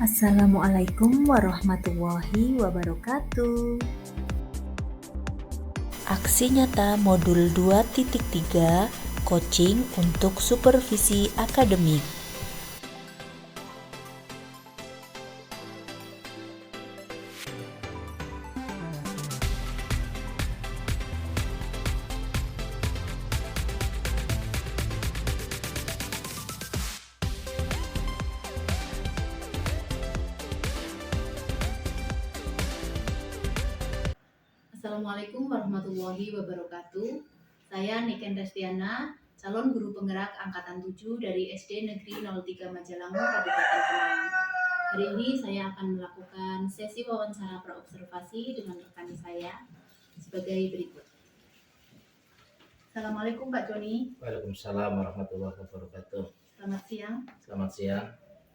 Assalamualaikum warahmatullahi wabarakatuh. Aksi nyata modul 2.3 Coaching untuk supervisi akademik. Assalamualaikum warahmatullahi wabarakatuh. Saya Niken Restiana, calon guru penggerak angkatan 7 dari SD Negeri 03 Majalangu, Kabupaten Pemalang. Hari ini saya akan melakukan sesi wawancara praobservasi dengan rekan saya sebagai berikut. Assalamualaikum Pak Joni. Waalaikumsalam warahmatullahi wabarakatuh. Selamat siang. Selamat siang.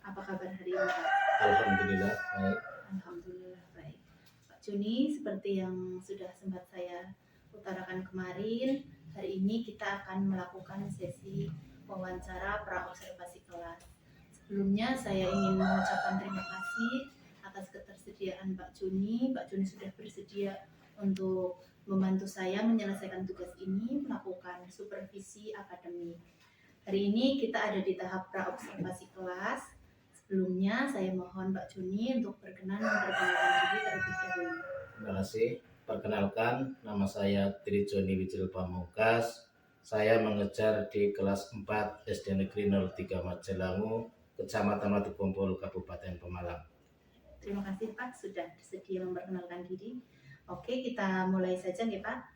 Apa kabar hari ini Pak? Alhamdulillah baik. Alhamdulillah baik. Pak Joni, seperti yang sudah sempat saya utarakan kemarin, hari ini kita akan melakukan sesi wawancara praobservasi kelas. Sebelumnya saya ingin mengucapkan terima kasih atas ketersediaan Pak Joni. Pak Joni sudah bersedia untuk membantu saya menyelesaikan tugas ini, melakukan supervisi akademik. Hari ini kita ada di tahap praobservasi kelas. Sebelumnya saya mohon Pak Joni untuk berkenan memperkenalkan diri terlebih dahulu. Terima kasih. Perkenalkan, nama saya Tri Joni Wijil Pamungkas. Saya mengejar di kelas 4 SD Negeri 03 Majalangu, Kecamatan Watukumpul, Kabupaten Pemalang. Terima kasih Pak sudah bersedia memperkenalkan diri. Oke, kita mulai saja ya Pak.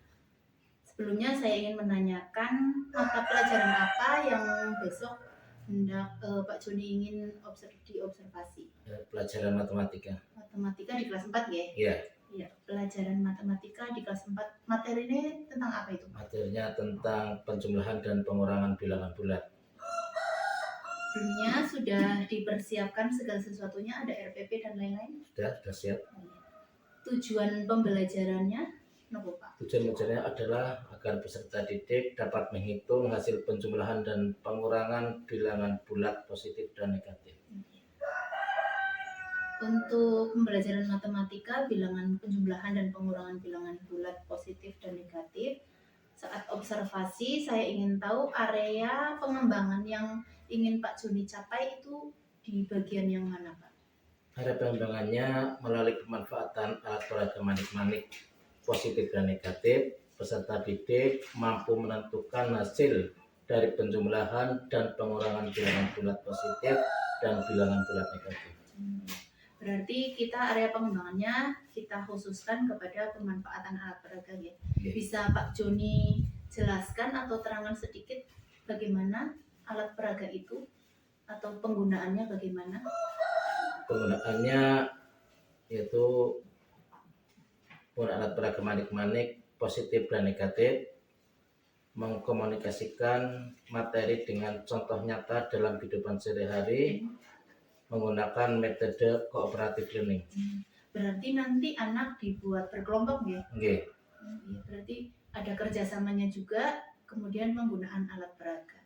Sebelumnya saya ingin menanyakan mata pelajaran apa yang besok hendak Pak Joni ingin diobservasi. Pelajaran matematika. Matematika di kelas 4 ya? Iya. Iya, pelajaran matematika di kelas 4. Materinya tentang apa itu? Materinya tentang penjumlahan dan pengurangan bilangan bulat. Sebelumnya sudah dipersiapkan segala sesuatunya, ada RPP dan lain-lain? Sudah siap. Tujuan pembelajarannya apa Pak? Tujuan belajarnya adalah agar peserta didik dapat menghitung hasil penjumlahan dan pengurangan bilangan bulat positif dan negatif. Untuk pembelajaran matematika, bilangan penjumlahan dan pengurangan bilangan bulat positif dan negatif, saat observasi saya ingin tahu area pengembangan yang ingin Pak Joni capai itu di bagian yang mana Pak? Area pengembangannya melalui pemanfaatan alat peraga manik-manik positif dan negatif, peserta didik mampu menentukan hasil dari penjumlahan dan pengurangan bilangan bulat positif dan bilangan bulat negatif. Berarti kita area pengembangannya kita khususkan kepada pemanfaatan alat peraga ya. Bisa Pak Joni jelaskan atau terangkan sedikit bagaimana alat peraga itu atau penggunaannya bagaimana? Penggunaannya yaitu penggunaan alat peraga manik-manik positif dan negatif, mengkomunikasikan materi dengan contoh nyata dalam kehidupan sehari-hari, menggunakan metode cooperative learning. Berarti nanti anak dibuat berkelompok ya? Okay. Berarti ada kerjasamanya juga, kemudian penggunaan alat peraga.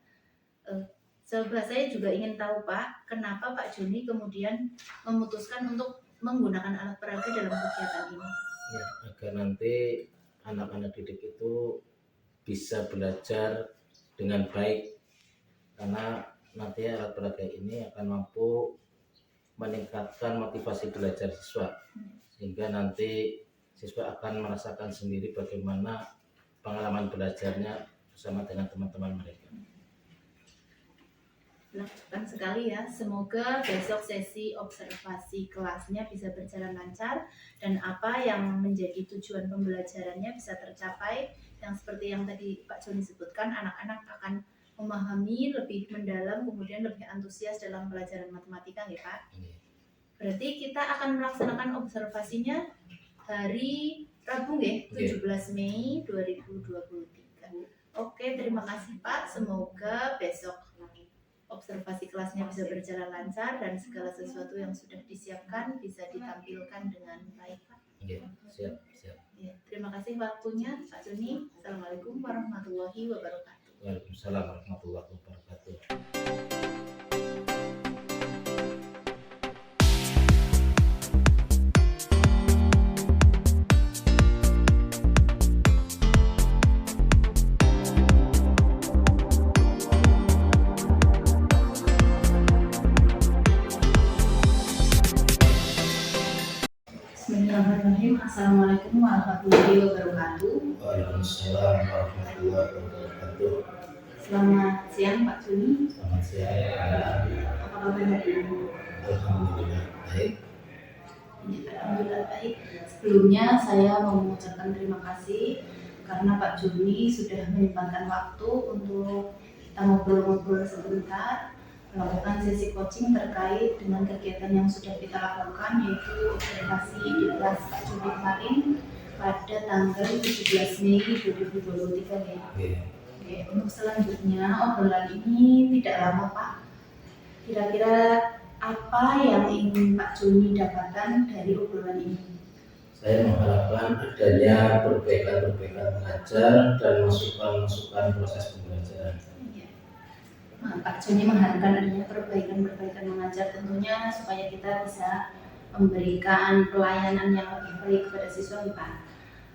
Sebelah saya juga ingin tahu Pak, kenapa Pak Joni kemudian memutuskan untuk menggunakan alat peraga dalam kegiatan ini? Ya, agar nanti anak-anak didik itu bisa belajar dengan baik, karena nanti alat peraga ini akan mampu meningkatkan motivasi belajar siswa, sehingga nanti siswa akan merasakan sendiri bagaimana pengalaman belajarnya bersama dengan teman-teman mereka. Menakjubkan sekali ya, semoga besok sesi observasi kelasnya bisa berjalan lancar dan apa yang menjadi tujuan pembelajarannya bisa tercapai, yang seperti yang tadi Pak Joni sebutkan, anak-anak akan memahami lebih mendalam, kemudian lebih antusias dalam pelajaran matematika ya Pak. Berarti kita akan melaksanakan observasinya hari Rabu ya, 17 Mei 2023. Oke, terima kasih Pak, semoga besok observasi kelasnya bisa berjalan lancar dan segala sesuatu yang sudah disiapkan bisa ditampilkan dengan baik Pak. Ya, siap. Ya, terima kasih waktunya Pak Joni. Assalamualaikum warahmatullahi wabarakatuh. Waalaikumsalam warahmatullahi wabarakatuh. warahmatullahi wabarakatuh. Waalaikumsalam warahmatullahi wabarakatuh. Selamat siang Pak Juni. Selamat siang. Apa kabar hari ini? Alhamdulillah baik. Alhamdulillah baik. Sebelumnya saya mau mengucapkan terima kasih karena Pak Juni sudah menyempatkan waktu untuk kita ngobrol-ngobrol sebentar, melakukan sesi coaching terkait dengan kegiatan yang sudah kita lakukan, yaitu observasi di kelas Pak Juni kemarin pada tanggal 17 Mei 2023 ya. Oke, untuk selanjutnya obrolan ini tidak lama Pak. Kira-kira apa yang ingin Pak Juni dapatkan dari obrolan ini? Saya mengharapkan adanya perbaikan-perbaikan mengajar dan masukan-masukan proses pembelajaran. Pak Juni mengharapkan adanya perbaikan-perbaikan mengajar tentunya supaya kita bisa memberikan pelayanan yang lebih baik kepada siswa Pak.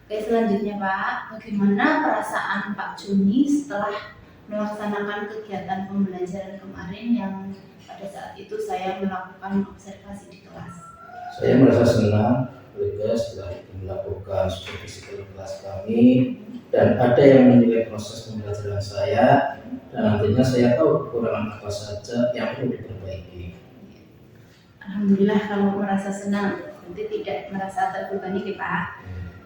Oke, selanjutnya Pak, bagaimana perasaan Pak Juni setelah melaksanakan kegiatan pembelajaran kemarin yang pada saat itu saya melakukan observasi di kelas? Saya merasa senang ketika setelah melakukan supervisi ke kelas kami dan ada yang menilai proses pembelajaran saya dan nantinya saya tahu kekurangan apa saja yang perlu diperbaiki. Alhamdulillah kalau merasa senang, nanti tidak merasa terbebani ya Pak.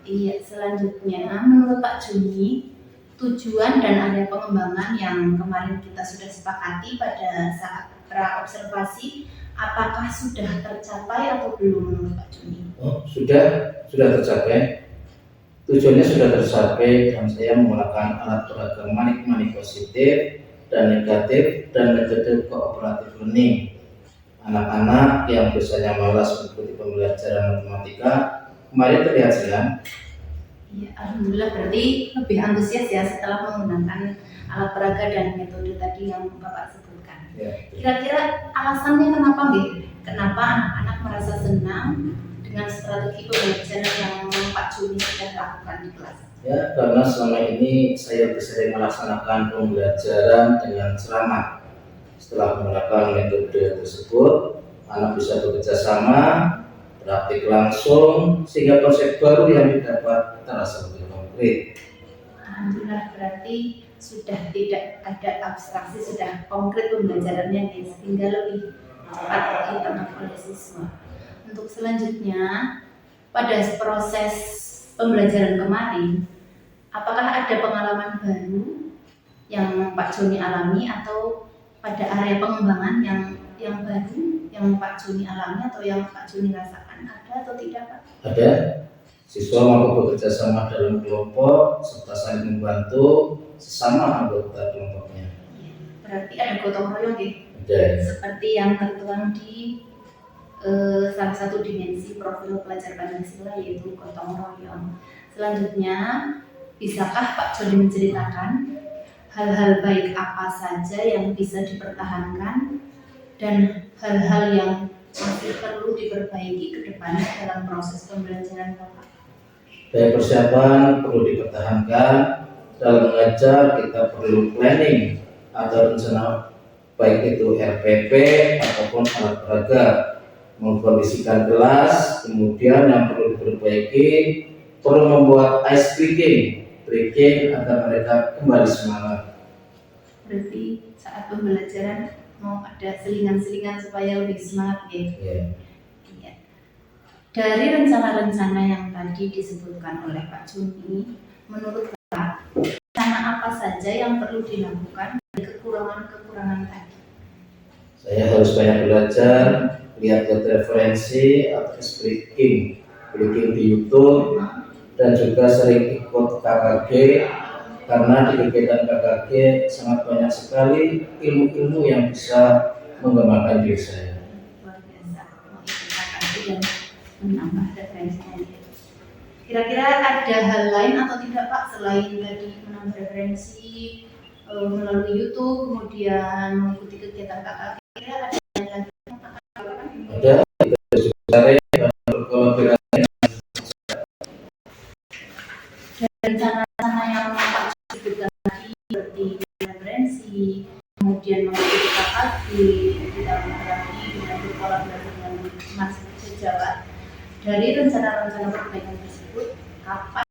Iya, selanjutnya menurut Pak Juni, tujuan dan area pengembangan yang kemarin kita sudah sepakati pada saat pra-observasi, apakah sudah tercapai atau belum menurut Pak Juni? Oh, sudah tercapai. Tujuannya sudah tercapai dan saya menggunakan alat peraga manik-manik positif dan negatif dan metode cooperative learning. Anak-anak yang biasanya malas mengikuti pembelajaran matematika kemarin terlihat senang. Ya, alhamdulillah berarti lebih antusias ya setelah menggunakan alat peraga dan metode tadi yang Bapak sebutkan. Ya. Kira-kira alasannya kenapa nih? Kenapa anak-anak merasa senang dengan strategi pembelajaran yang Pak Juni sudah lakukan di kelas? Ya, karena selama ini saya sering melaksanakan pembelajaran dengan ceramah. Setelah menggunakan metode tersebut, anak bisa bekerja sama, praktik langsung, sehingga konsep baru yang didapat terasa lebih konkret. Alhamdulillah berarti sudah tidak ada abstraksi, sudah konkret pembelajarannya nih, sehingga lebih cepat ditangkap oleh siswa. Untuk selanjutnya, pada proses pembelajaran kemarin, apakah ada pengalaman baru yang Pak Juni alami atau pada area pengembangan yang baru yang Pak Juni alami atau yang Pak Juni rasakan, ada atau tidak Pak? Ada. Siswa mampu bekerja sama dalam kelompok serta saling membantu sesama anggota kelompoknya. Berarti ada gotong royong ya? Ada. Seperti yang tertuang di salah satu dimensi profil pelajar Pancasila, yaitu gotong royong. Selanjutnya, bisakah Pak Joni menceritakan hal-hal baik apa saja yang bisa dipertahankan dan hal-hal yang masih perlu diperbaiki ke depannya dalam proses pembelajaran Bapak? Dari persiapan perlu dipertahankan. Dalam mengajar kita perlu planning atau rencana, baik itu RPP ataupun alat peraga, mengkondisikan kelas. Kemudian yang perlu diperbaiki, perlu membuat ice breaking agar mereka kembali semangat. Berarti saat pembelajaran mau ada selingan-selingan supaya lebih semangat ya? Yeah. Iya. Dari rencana-rencana yang tadi disebutkan oleh Pak Juni, menurut Bapak, rencana apa saja yang perlu dilakukan dari kekurangan-kekurangan tadi? Saya harus banyak belajar, lihat referensi atau breaking di YouTube, dan juga sering ikut KKG, karena di kegiatan KKG sangat banyak sekali ilmu-ilmu yang bisa mengembangkan diri saya. Luar biasa, mau ikut KKG dan menambah referensinya. Kira-kira ada hal lain atau tidak Pak selain tadi menambah referensi melalui YouTube, kemudian mengikuti kegiatan KKG? Kira ada yang lagi yang akan dilakukan? Ada, kita juga berkolaborasi. Rencana-rencana yang Pak sebutkan tadi seperti referensi, kemudian mengikuti KKG, ditambah lagi dengan berkolaborasi dengan Mas Sejawat. Dari rencana-rencana perbaikan tersebut, kapan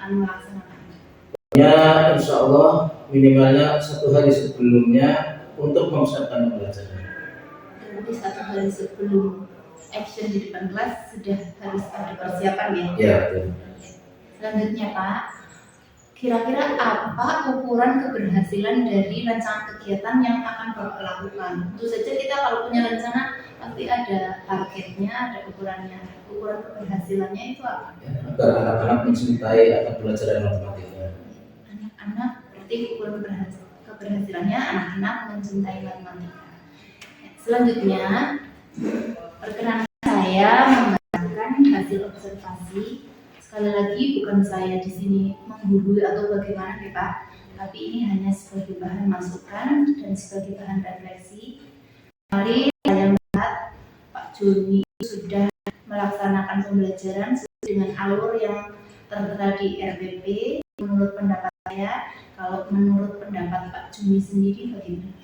akan melaksanakan? Ya, insya Allah minimalnya 1 hari sebelumnya untuk mempersiapkan pembelajaran. Berarti 1 hari sebelum action di depan kelas sudah harus ada persiapan ya? Ya, betul. Selanjutnya Pak, kira-kira apa ukuran keberhasilan dari rencana kegiatan yang akan Bapak lakukan? Tentu saja kita kalau punya rencana pasti ada targetnya, ada ukurannya. Ukuran keberhasilannya itu apa? Ya, agar anak-anak mencintai akan pelajaran matematika. Anak-anak, berarti ukuran keberhasilannya anak-anak mencintai matematika. Selanjutnya, perkenankan saya membacakan hasil observasi. Sekali lagi bukan saya di sini menggurui atau bagaimana ya Pak, tapi ini hanya sebagai bahan masukan dan sebagai bahan refleksi. Kemarin saya melihat Pak Joni sudah melaksanakan pembelajaran sesuai dengan alur yang tertera di RPP. Menurut pendapat saya, kalau menurut pendapat Pak Joni sendiri bagaimana?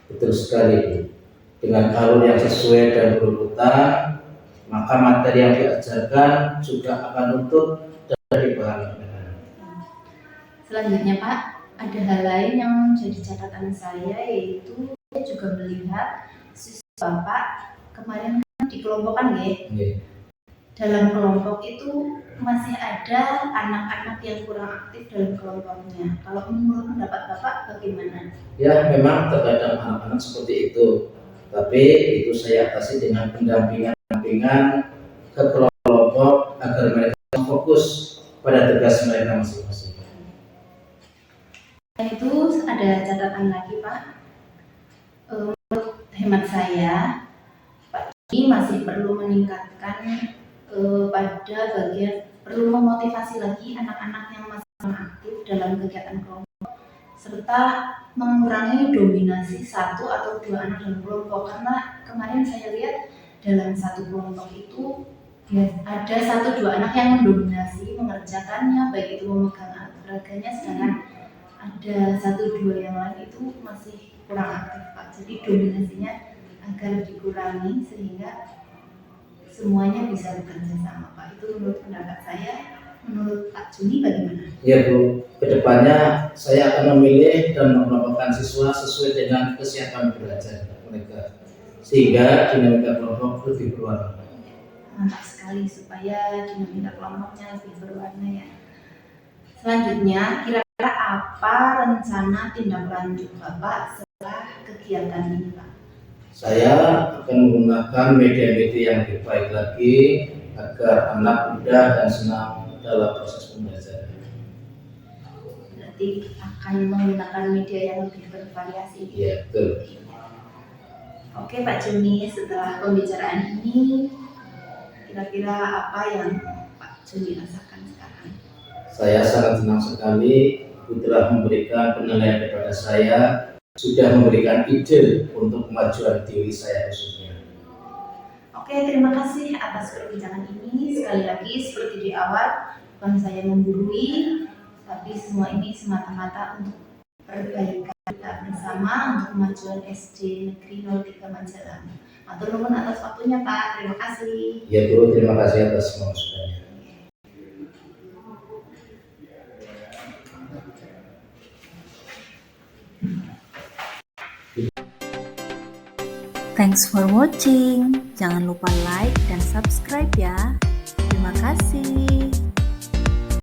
Betul sekali, Bu. Dengan alur yang sesuai dan berurutan, maka materi yang diajarkan juga akan utuh dari bahan. Selanjutnya Pak, ada hal lain yang menjadi catatan saya, yaitu saya juga melihat siswa Bapak kemarin kan dikelompokkan ya. Dalam kelompok itu masih ada anak-anak yang kurang aktif dalam kelompoknya. Kalau menurut pendapat Bapak bagaimana? Ya, memang terkadang anak-anak seperti itu, tapi itu saya atasi dengan pendampingan ke kelompok agar mereka fokus pada tugas mereka masing-masing. Dan itu ada catatan lagi Pak. Menurut hemat saya, Pak ini masih perlu meningkatkan pada bagian perlu memotivasi lagi anak-anak yang masih aktif dalam kegiatan kelompok, serta mengurangi dominasi 1 atau 2 anak dalam kelompok, karena kemarin saya lihat dalam satu kelompok itu ya, ada 1-2 anak yang mendominasi mengerjakannya, baik itu memegang alat beraganya, sedangkan ada 1-2 yang lain itu masih kurang aktif Pak. Jadi dominasinya agar dikurangi sehingga semuanya bisa bekerja sama Pak. Itu menurut pendapat saya. Menurut Pak Juni bagaimana? Ya Bu, kedepannya saya akan memilih dan mengelompokkan siswa sesuai dengan kesiapan belajar mereka, sehingga dinamika kelompok lebih berwarna. Mantap sekali, supaya dinamika kelompoknya lebih berwarna ya. Selanjutnya, kira-kira apa rencana tindak lanjut Bapak setelah kegiatan ini Pak? Saya akan menggunakan media-media yang lebih baik lagi agar anak mudah dan senang dalam proses pembelajaran. Berarti akan menggunakan media yang lebih bervariasi. Ya, betul. Oke Pak Juni, setelah pembicaraan ini, kira-kira apa yang Pak Juni rasakan sekarang? Saya sangat senang sekali Ibu telah memberikan penilaian kepada saya, sudah memberikan ide untuk kemajuan diri saya khususnya. Oke, terima kasih atas perbincangan ini. Sekali lagi, seperti di awal, bukan saya menggurui, tapi semua ini semata-mata untuk perbaikan kita bersama untuk kemajuan SD Negeri 03 Majalah. Matur nuwun atas waktunya Pak, terima kasih. Ya Bu, terima kasih atas masukannya. Thanks for watching. Jangan lupa like dan subscribe ya. Terima kasih.